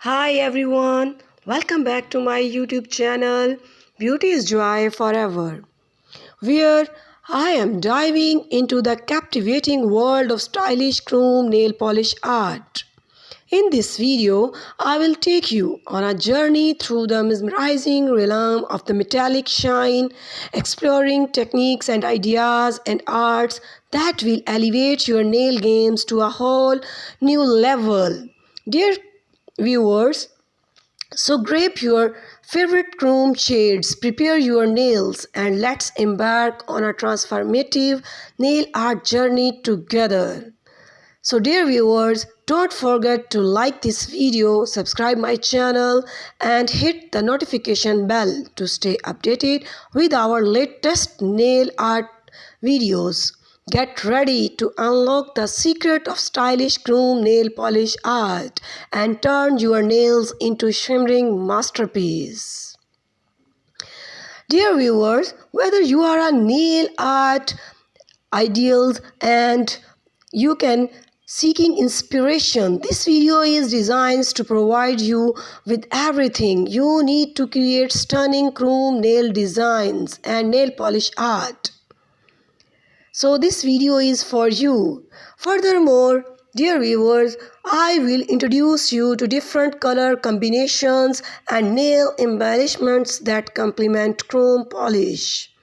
Hi everyone, welcome back to my YouTube channel Beauty is Joy Forever, where I am diving into the captivating world of stylish chrome nail polish art. In this video, I will take you on a journey through the mesmerizing realm of the metallic shine, exploring techniques and ideas and arts that will elevate your nail games to a whole new level. Dear viewers, so grab your favorite chrome shades, prepare your nails, and let's embark on a transformative nail art journey together. So dear viewers, don't forget to like this video, subscribe my channel and hit the notification bell to stay updated with our latest nail art videos. Get ready to unlock the secret of stylish chrome nail polish art and turn your nails into shimmering masterpiece. Dear viewers, whether you are a nail art ideals and you can seeking inspiration, this video is designed to provide you with everything you need to create stunning chrome nail designs and nail polish art. So this video is for you. Furthermore, dear viewers, I will introduce you to different color combinations and nail embellishments that complement chrome polish,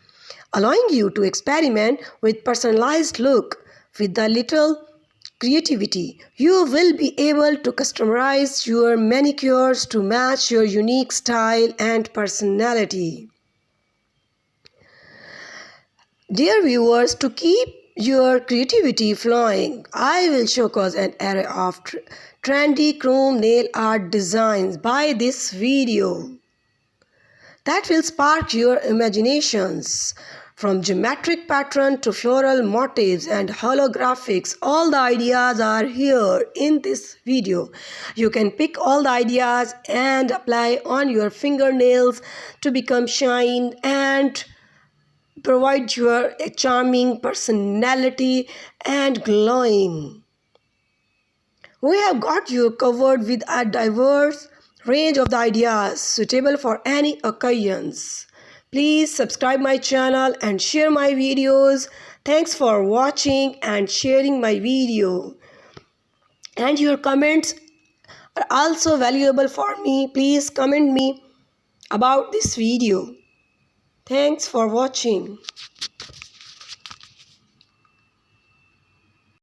allowing you to experiment with personalized look. With a little creativity, you will be able to customize your manicures to match your unique style and personality. Dear viewers, to keep your creativity flowing, I will showcase an array of trendy chrome nail art designs by this video that will spark your imaginations. From geometric pattern to floral motifs and holographics, all the ideas are here in this video. You can pick all the ideas and apply on your fingernails to become shine and provide your a charming personality and glowing. We have got you covered with a diverse range of the ideas suitable for any occasions. Please subscribe my channel and share my videos. Thanks for watching and sharing my video. And your comments are also valuable for me. Please comment me about this video. Thanks for watching.